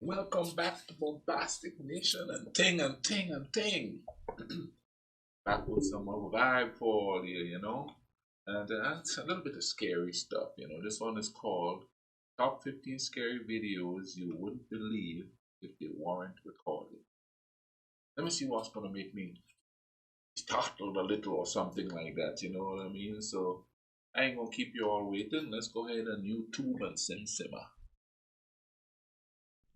Welcome back to Bombastic Nation and Ting and Ting and Ting. Back with some more vibe for you. And it's a little bit of scary stuff. This one is called Top 15 Scary Videos You Wouldn't Believe If They Weren't Recorded. Let me see what's going to make me startled a little or something like that, you know what I mean? So I ain't going to keep you all waiting. Let's go ahead and YouTube and simmer.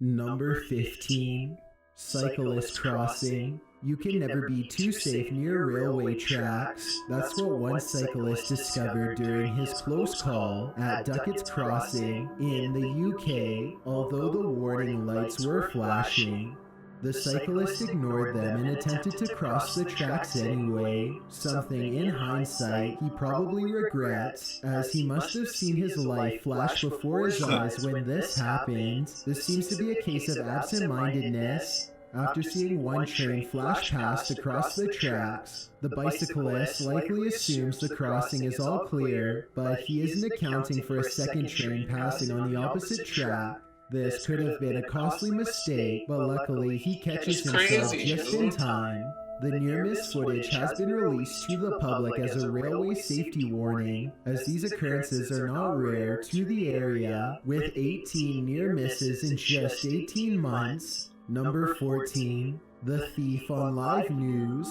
Number 15. Cyclist Crossing. You can never be too safe near railway tracks. That's what one cyclist discovered during his close call at Duckett's Crossing in the UK, although the warning lights were flashing. The cyclist ignored them and attempted to cross the tracks anyway, something in hindsight he probably regrets, as he must have seen his life flash before his eyes when this happened. This seems to be a case of absent-mindedness. After seeing one train flash past across the tracks, the bicyclist likely assumes the crossing is all clear, but he isn't accounting for a second train passing on the opposite track. This could have been a costly mistake, but luckily he catches himself just in time. The near-miss footage has been released to the public as a railway safety warning, as these occurrences are not rare to the area, with 18 near misses in just 18 months. Number 14. The Thief on Live News.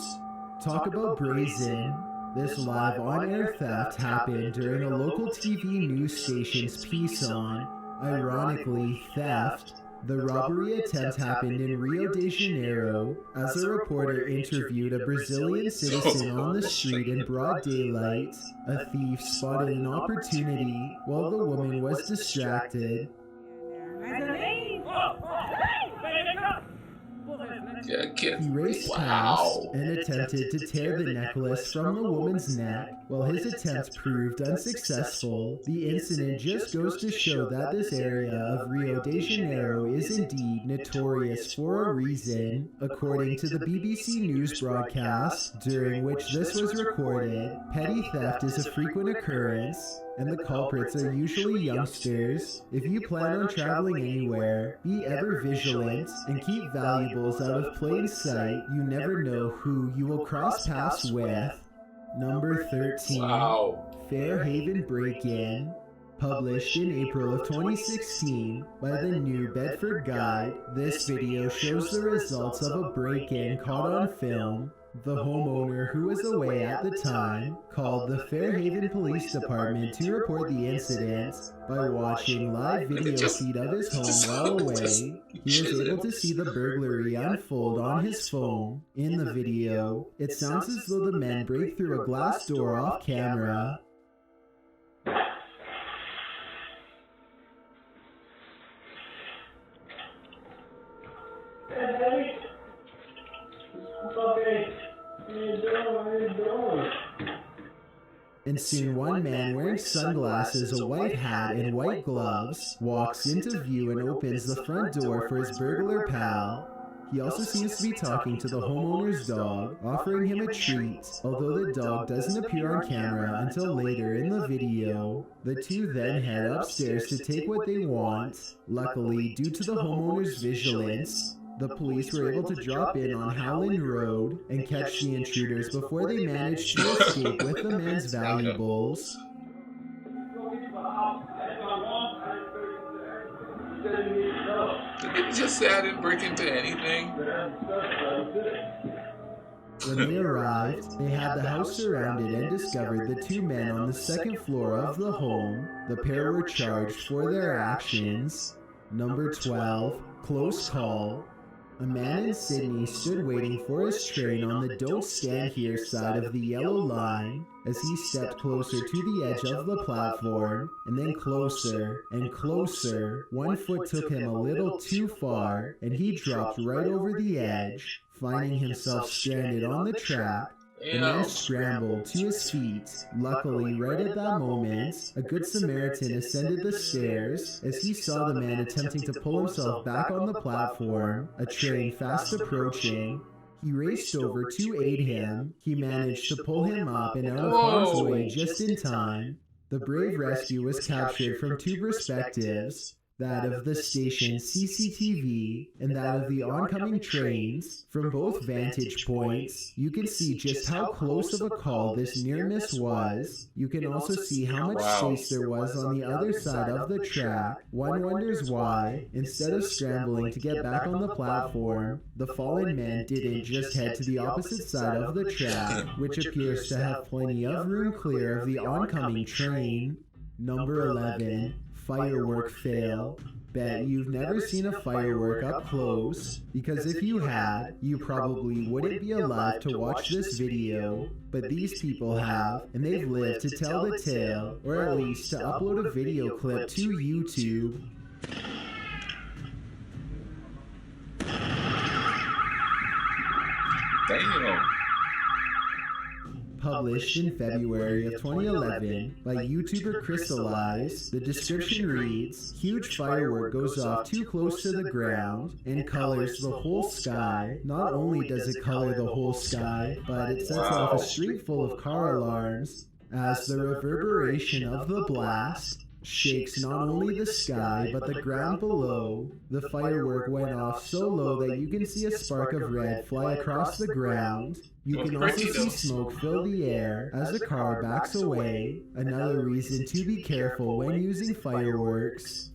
Talk about brazen. This live on-air theft happened during a local TV news station's piece on, ironically, theft. The robbery attempt happened in Rio de Janeiro, as a reporter interviewed a Brazilian citizen on the street in broad daylight. A thief spotted an opportunity while the woman was distracted. He raced past and attempted to tear the necklace from the woman's neck. While his attempt proved unsuccessful, the incident just goes to show that this area of Rio de Janeiro is indeed notorious for a reason. According to the BBC News broadcast, during which this was recorded, petty theft is a frequent occurrence, and the culprits are usually youngsters. If you plan on traveling anywhere, be ever vigilant and keep valuables out of plain sight. You never know who you will cross paths with. Number 13. Wow. Fairhaven Break-In. Published in April of 2016 by the New Bedford Guide, this video shows the results of a break-in caught on film. The homeowner, who was away at the time, called the Fairhaven Police Department to report the incident. By watching live video feed of his home while away, he was able to see the burglary unfold on his phone. In the video, it sounds as though the men break through a glass door off camera. And soon one man wearing sunglasses, a white hat, and white gloves walks into view and opens the front door for his burglar pal. He also seems to be talking to the homeowner's dog, offering him a treat, although the dog doesn't appear on camera until later in the video. The two then head upstairs to take what they want. Luckily, due to the homeowner's vigilance, the police were able to drop in on Howland Road and catch the intruders before they managed to escape with the man's valuables. Did they just say I didn't break into anything? When they arrived, they had the house surrounded and discovered the two men on the second floor of the home. The pair were charged for their actions. Number 12. Close Call. A man in Sydney stood waiting for his train on the "Don't Stand Here" side of the yellow line. As he stepped closer to the edge of the platform, and then closer and closer, one foot took him a little too far, and he dropped right over the edge, finding himself stranded on the track. The man scrambled to his feet. Luckily, right at that moment, a good Samaritan ascended the stairs. As he saw the man attempting to pull himself back on the platform, a train fast approaching, he raced over to aid him. He managed to pull him up and out of harm's way just in time. The brave rescue was captured from two perspectives. that of the station's CCTV, and that of the oncoming trains. From both vantage points, you can see just how close of a call this near miss was. You can also see how much space there was on the other side of the track. One wonders why, instead of scrambling to get back on the platform, the fallen man didn't just head to the opposite side of the track, which appears to have plenty of room clear of the oncoming train. Number 11. Firework fail. Bet you've never seen a firework up close, because if you had, you probably wouldn't be alive to watch this video. But these people have, and they've lived to tell the tale, or at least to upload a video clip to YouTube. Damn. Published in February of 2011 by YouTuber Crystallize, the description reads, "Huge firework goes off too close to the ground and colors the whole sky. Not only does it color the whole sky, but it sets off a street full of car alarms as the reverberation of the blast shakes not only the sky but the ground below. The firework went off so low that you can see a spark of red fly across the ground. You can also see smoke fill the air as the car backs away. Another reason to be careful when using fireworks."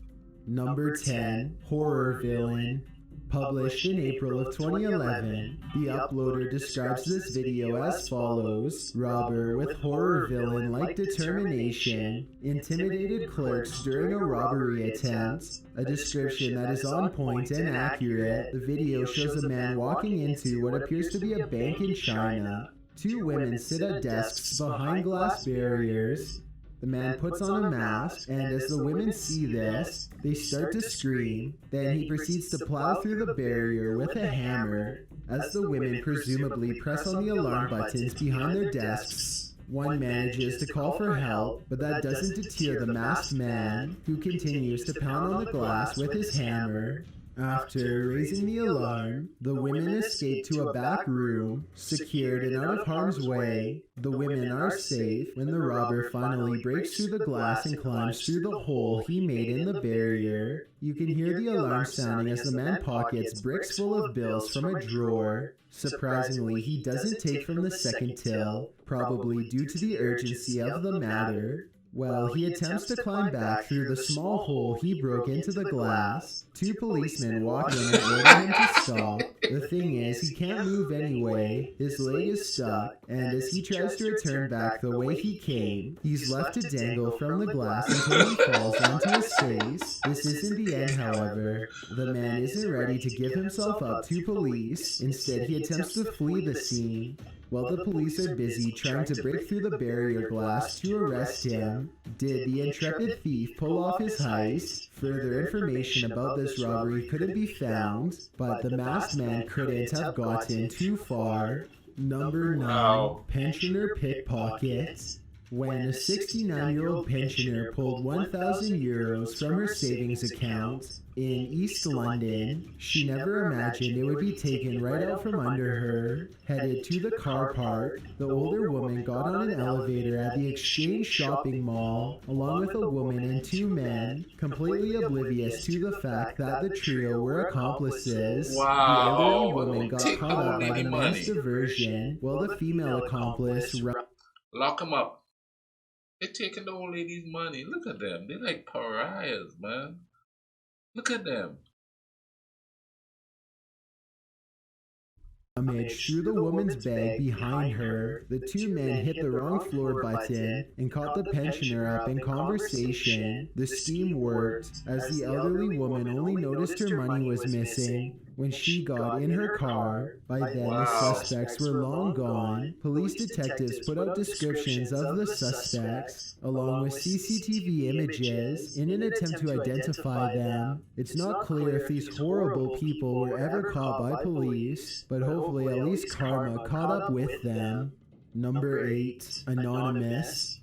Number 10. Horror Villain. Published in April of 2011, the uploader describes this video as follows: "Robber with horror villain-like determination intimidated clerks during a robbery attempt." A description that is on point and accurate. The video shows a man walking into what appears to be a bank in China. Two women sit at desks behind glass barriers. The man puts on a mask, and as the women see this, they start to scream. Then he proceeds to plow through the barrier with a hammer. As the women presumably press on the alarm buttons behind their desks, one manages to call for help, but that doesn't deter the masked man, who continues to pound on the glass with his hammer. After raising the alarm, the women escape to a back room, secured and out of harm's way. The women are safe when the robber finally breaks through the glass and climbs through the hole he made in the barrier. You can hear the alarm sounding as the man pockets bricks full of bills from a drawer. Surprisingly, he doesn't take from the second till, probably due to the urgency of the matter. Well, he attempts to climb back through the small hole he broke into the glass. Two policemen walk in and order him to stop. The thing is, he can't move anyway. His leg is stuck, and as he tries to return back the way he came, he's left to dangle from the glass until he falls onto his face. This isn't the end, however. The man isn't ready to give himself up to police. Instead, he attempts to flee the scene. While the police are busy trying to break through the barrier glass to arrest him, did the intrepid thief pull off his heist? Further information about this robbery couldn't be found, but the masked man couldn't have gotten too far. Number 9. Pensioner Pickpocket. When a 69-year-old pensioner pulled 1,000 euros from her savings account in East London, she never imagined it would be taken right out from under her. Headed to the car park, the older woman got on an elevator at the Exchange shopping mall, along with a woman and two men, completely oblivious to the fact that the trio were accomplices. Wow. The elderly woman got caught up by the man's diversion, while the female accomplice... Lock them up. They're taking the old lady's money. Look at them. They're like pariahs, man. Look at them. Through the woman's bag behind her, the two men hit the wrong floor button and caught the pensioner up in conversation. The scheme worked, as the elderly woman only noticed her money was missing when she got in her car. By then, the suspects were long gone. Police detectives put out descriptions of the suspects, along with CCTV images, in an attempt to identify them. It's not clear if these horrible people were ever caught by police, but hopefully at least karma caught up with them. Number 8. Anonymous.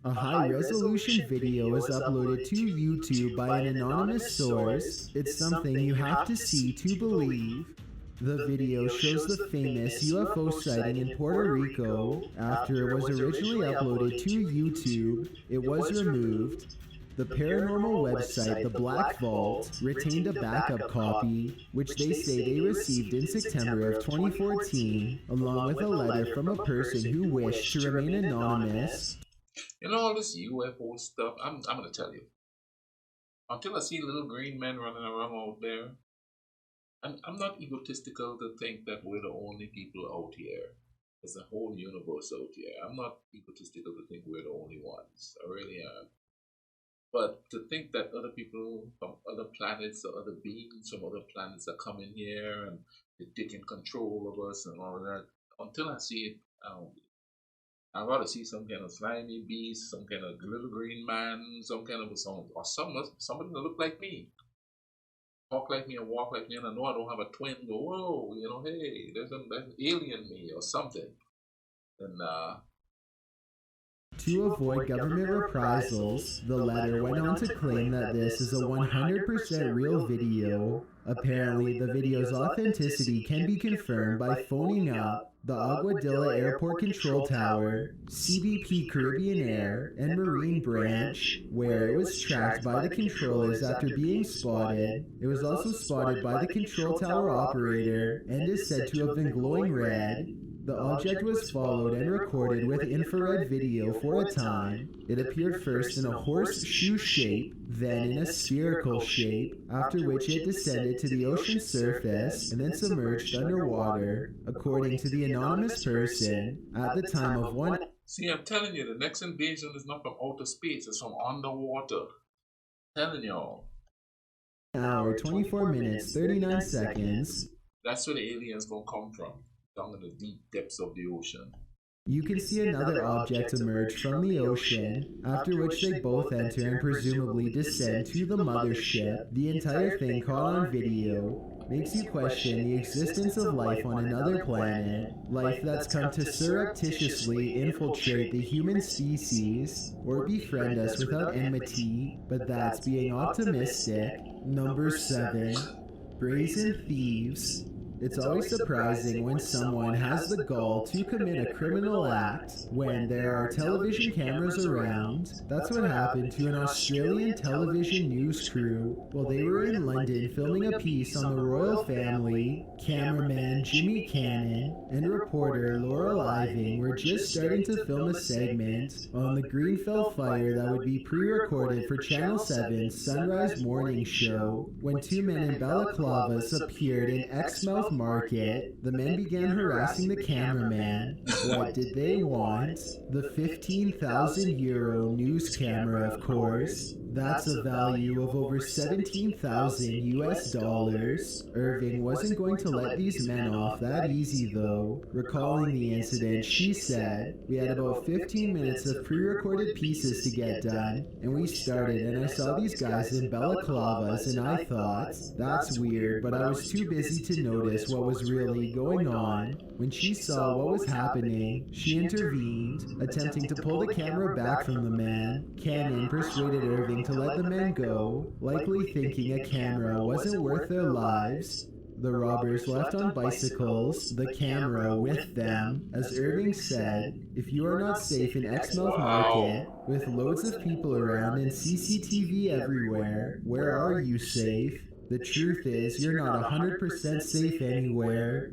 A high-resolution video is uploaded to YouTube by an anonymous source. It's something you have to see to believe. The video shows the famous UFO sighting in Puerto Rico. After it was originally uploaded to YouTube, it was removed. The paranormal website The Black Vault retained a backup copy, which they say they received in September of 2014, along with a letter from a person who wished to remain anonymous. You know, all this UFO stuff, I'm going to tell you. Until I see little green men running around out there, I'm not egotistical to think that we're the only people out here. There's a whole universe out here. I'm not egotistical to think we're the only ones. I really am. But to think that other people from other planets or other beings from other planets are coming here and they're taking control of us and all that, until I see it, I'd rather see some kind of slimy beast, some kind of little green man, some kind of somebody that look like me. Talk like me and walk like me, and I know I don't have a twin. Go, whoa, you know, hey, there's an alien me or something. And to avoid government reprisals, the letter went on to claim that this is a 100% real video. Apparently, the video's authenticity can be confirmed by phoning up the Aguadilla Airport Control Tower, CBP Caribbean Air, and Marine Branch, where it was tracked by the controllers after being spotted. It was also spotted by the control tower operator and is said to have been glowing red. The object was followed and recorded with infrared video for a time. It appeared first in a horseshoe shape, then in a spherical shape, after which it descended to the ocean surface and then submerged underwater, according to the anonymous person, at the time of one... See, I'm telling you, the next invasion is not from outer space, it's from underwater. I'm telling y'all. Hour, 24 minutes, 39 seconds. That's where the aliens gonna come from. Down in the deep depths of the ocean. You can see another object emerge from the ocean, after which they both enter and presumably descend to the mothership. The entire thing caught on video makes you question the existence of life on another planet, life that's come to surreptitiously infiltrate the human species, or befriend us without enmity, but that's being optimistic. Number 7. Brazen Thieves. It's always surprising when someone has the gall to commit a criminal act when there are television cameras around. That's what happened to an Australian television news crew while they were in London filming a piece on the royal family. Cameraman Jimmy Cannon and reporter Laurel Iving were just starting to film a segment on the Grenfell fire that would be pre-recorded for Channel 7's Sunrise Morning Show when two men in balaclavas appeared in Exmouth Market. The men began harassing the cameraman. What did they want? The 15,000 euro news camera, of course. That's a value of over 17,000 US dollars. Irving wasn't going to let these men off that easy though. Recalling the incident, she said, "We had about 15 minutes of pre-recorded pieces to get done, and we started and I saw these guys in balaclavas and I thought, that's weird, but I was too busy to notice what was really going on. When she saw what was happening, she intervened, attempting to pull the camera back from the man. Cannon persuaded Irving to let the men go, likely thinking a camera wasn't worth their lives. The robbers left on bicycles, the camera with them. As Irving said, if you are not safe in Exmouth Market, with loads of people around and CCTV everywhere, where are you safe? The truth is, you're not 100% safe anywhere."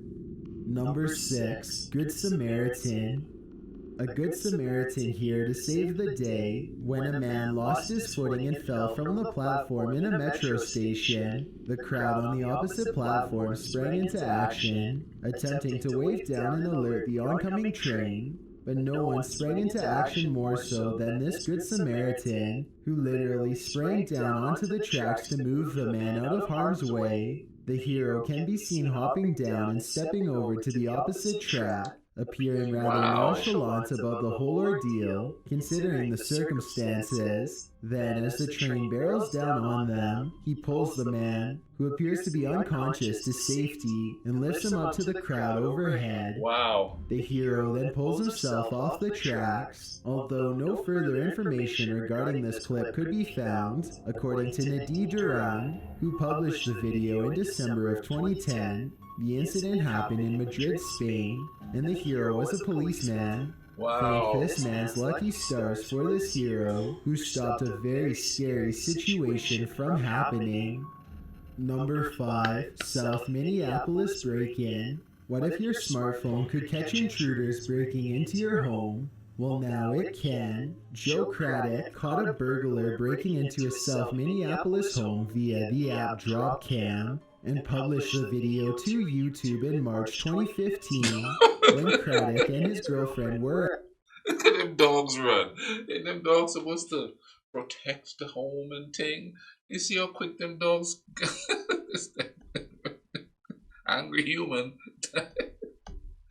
Number 6. Good Samaritan. A Good Samaritan here to save the day when a man lost his footing and fell from the platform in a metro station. The crowd on the opposite platform sprang into action, attempting to wave down and alert the oncoming train. But no one sprang into action more so than this Good Samaritan, who literally sprang down onto the tracks to move the man out of harm's way. The hero can be seen hopping down and stepping over to the opposite track, appearing rather nonchalant about the whole ordeal, considering the circumstances. Then, as the train barrels down on them, he pulls the man, who appears to be unconscious, to safety and lifts him up to the crowd overhead. Wow. The hero then pulls himself off the tracks, although no further information regarding this clip could be found, according to Nadine Duran, who published the video in December of 2010. The incident happened in Madrid, Spain, and the hero was a policeman. Wow. Thank this man's lucky stars for this hero who stopped a very scary situation from happening. Number 5. South Minneapolis break-in. What if your smartphone could catch intruders breaking into your home? Well, now it can. Joe Craddock caught a burglar breaking into a South Minneapolis home via the app Dropcam and published the video to YouTube in March 2015 when Craddock and his girlfriend were... Look at them dogs run. Ain't them dogs supposed to protect the home and thing? You see how quick them dogs... Angry human.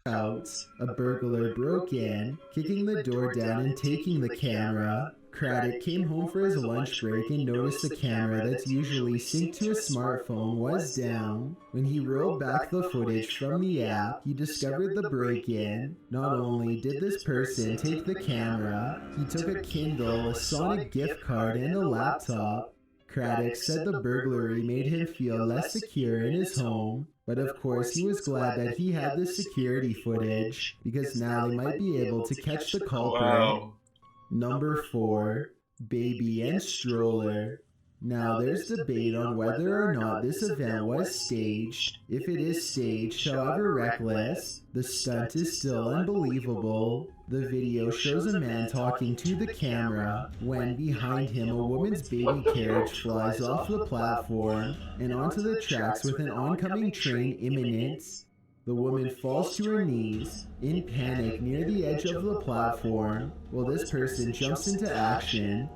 out. A burglar broke in, kicking the door down and taking the camera. Craddock came home for his lunch break and noticed the camera that's usually synced to a smartphone was down. When he rolled back the footage from the app, he discovered the break-in. Not only did this person take the camera, he took a Kindle, a Sonic gift card, and a laptop. Craddock said the burglary made him feel less secure in his home, but of course he was glad that he had the security footage, because now they might be able to catch the culprit. Wow. Number 4. Baby and stroller. Now there's debate on whether or not this event was staged. If it is staged, however reckless, the stunt is still unbelievable. The video shows a man talking to the camera when behind him a woman's baby carriage flies off the platform and onto the tracks with an oncoming train imminent. The woman falls to her knees, in panic near the edge of the platform, while this person jumps into action.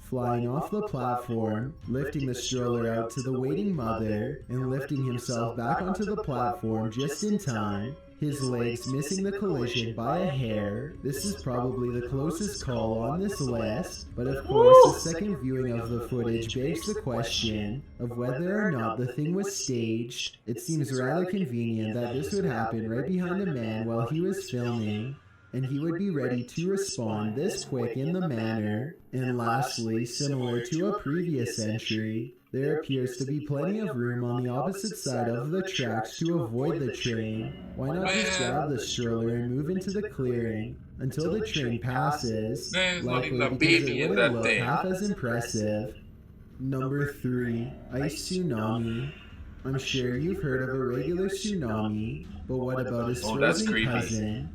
Flying off the platform, lifting the stroller out to the waiting mother, and lifting himself back onto the platform just in time. His legs missing the collision by a hair. This is probably the closest call on this list, but of course the second viewing of the footage begs the question of whether or not the thing was staged. It seems rather convenient that this would happen right behind a man while he was filming, and he would be ready to respond this quick in the manner. And lastly, similar to a previous entry, there appears to be plenty of room on the opposite side of the tracks to avoid the train. Why not just grab the stroller and move into the clearing until the train passes, likely because it wouldn't look half as impressive. Number 3. Ice tsunami. I'm sure you've heard of a regular tsunami, but what about his frozen cousin?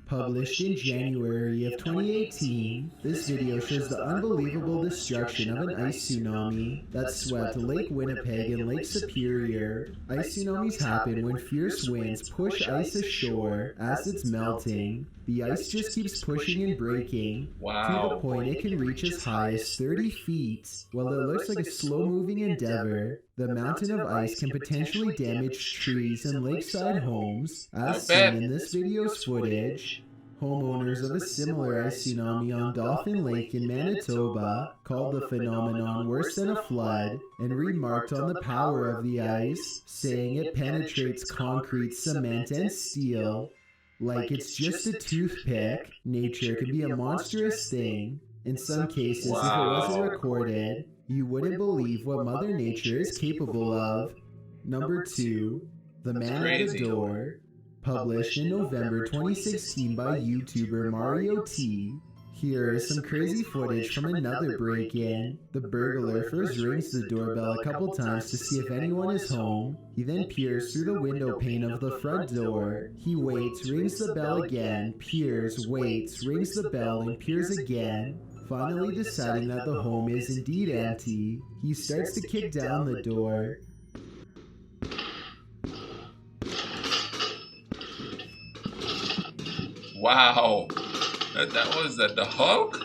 Published in January of 2018, this video shows the unbelievable destruction of an ice tsunami that swept Lake Winnipeg and Lake Superior. Ice tsunamis happen when fierce winds push ice ashore as it's melting. The ice just keeps pushing and breaking, to the point it can reach as high as 30 feet. While it looks like a slow-moving endeavor, the mountain of ice can potentially damage trees and lakeside homes, as seen in this video's footage. Homeowners of a similar ice tsunami on Dauphin Lake in Manitoba called the phenomenon worse than a flood and remarked on the power of the ice, saying it penetrates concrete, cement, and steel. Like it's just a toothpick, nature can be a monstrous thing. In some cases, if it wasn't recorded, you wouldn't believe what Mother Nature is capable of. Number 2. The Man at the Door. Published in November 2016 by YouTuber Mario T. Here is some crazy footage from another break-in. The burglar first rings the doorbell a couple times to see if anyone is home. He then peers through the window pane of the front door. He waits, rings the bell again, peers, waits, rings the bell, and peers again. Finally deciding that the home is indeed empty, he starts to kick down the door. Wow. That was the Hulk?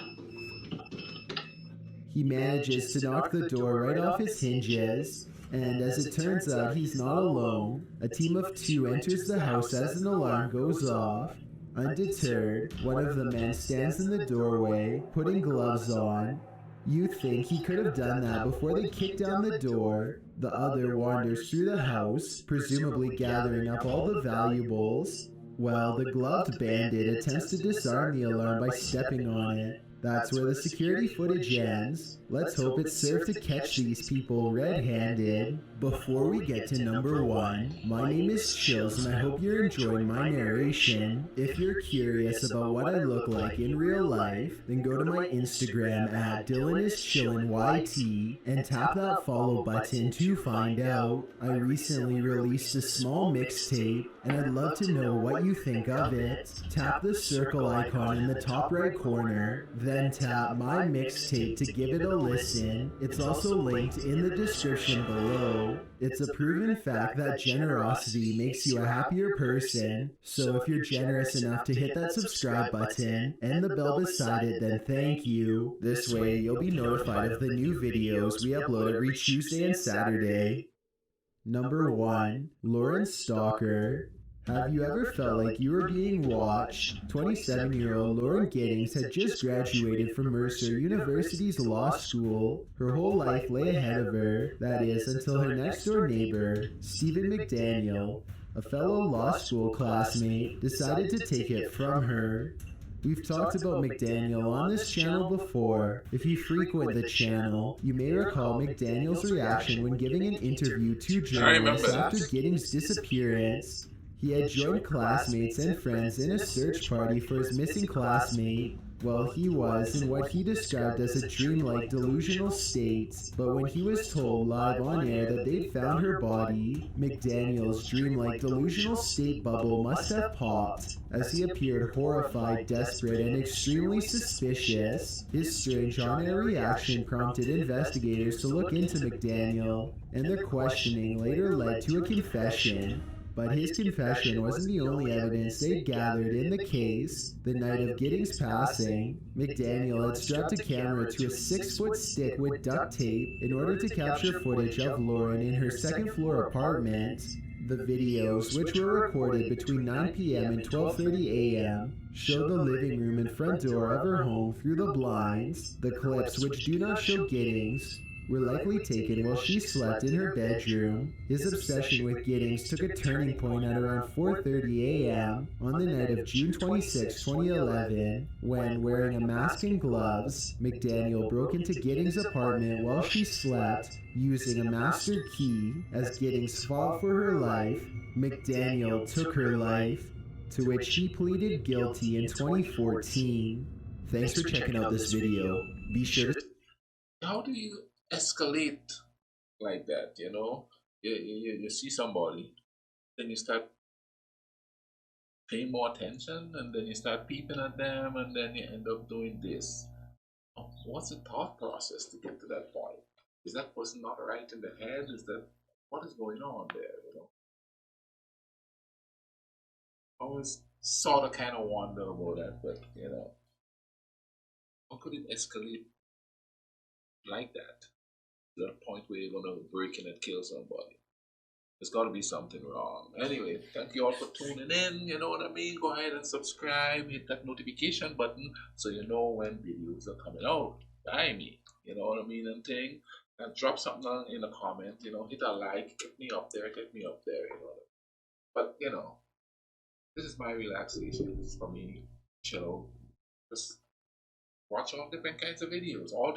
He manages to knock the door right off his hinges, and as it turns out, he's not alone. A team of 2 enters the house as an alarm goes off. Undeterred, one of the men stands in the doorway, putting gloves on. You think he could have done that before they kick down the door. The other wanders through the house, presumably gathering up all the valuables. Well, the gloved bandit attempts to disarm the alarm by stepping on it. That's where the security footage ends. Let's hope it's served to catch these people red-handed. Before we get to number 1, my name is Chills and I hope you're enjoying my narration. If you're curious about what I look like in real life, then go to my Instagram at DylanIsChillinYT and tap that follow button to find out. I recently released a small mixtape and I'd love to know what you think of it. Tap the circle icon in the top right corner, then tap my mixtape to give it a listen. It's also linked in the description below. It's a proven fact that generosity makes you a happier person, so if you're generous enough to hit that subscribe button and the bell beside it, then thank you. This way you'll be notified of the new videos we upload every Tuesday and Saturday. Number 1, Lauren Stalker. Have you ever felt like you were being watched? 27-year-old Lauren Giddings had just graduated from Mercer University's law school. Her whole life lay ahead of her, that is, until her next-door neighbor, Stephen McDaniel, a fellow law school classmate, decided to take it from her. We've talked about McDaniel on this channel before. If you frequent the channel, you may recall McDaniel's reaction when giving an interview to journalists after Giddings' disappearance. He had joined classmates and friends in a search party for his missing classmate. Well, he was in what he described as a dreamlike delusional state, but when he was told live on air that they'd found her body, McDaniel's dreamlike delusional state bubble must have popped, as he appeared horrified, desperate, and extremely suspicious. His strange on-air reaction prompted investigators to look into McDaniel, and their questioning later led to a confession. But his confession wasn't the only evidence they gathered in the case. The night of Giddings' passing, McDaniel had strapped a camera to a 6-foot stick with duct tape in order to capture footage of Lauren in her second-floor apartment. The videos, which were recorded between 9 p.m. and 12:30 a.m., showed the living room and front door of her home through the blinds. The clips, which do not show Giddings, were likely taken while she slept in her bedroom. His obsession with Giddings took a turning point at around 4:30 a.m. on the night of June 26, 2011, when, wearing a mask and gloves, McDaniel broke into Giddings' apartment while she slept, using a master key. As Giddings fought for her life, McDaniel took her life, to which he pleaded guilty in 2014. Thanks for checking out this video. Be sure to... How do you escalate like that? You know, you see somebody, then you start paying more attention, and then you start peeping at them, and then you end up doing this. What's the thought process to get to that point? Is that person not right in the head? Is that, what is going on there? You know, I always sort of kind of wonder about that, but you know, how could it escalate like that to that point where you're gonna break in and kill somebody? There's got to be something wrong. Anyway, thank you all for tuning in. You know what I mean? Go ahead and subscribe, hit that notification button so you know when videos are coming out. I mean, you know what I mean, and thing. And drop something in the comment. You know, hit a like, get me up there, you know. But you know, this is my relaxation. This is for me, chill. Just watch all different kinds of videos, So I'll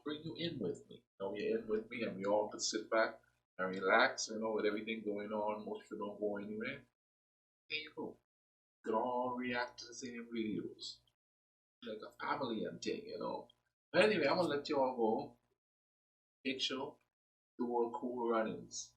bring you in with me. You know, you're in with me, and we all can sit back and relax, you know, with everything going on. Most people don't go anywhere. There you go. You can all react to the same videos. Like a family and thing, you know. But anyway, I'm gonna let you all go. Big show. Do all cool runnings.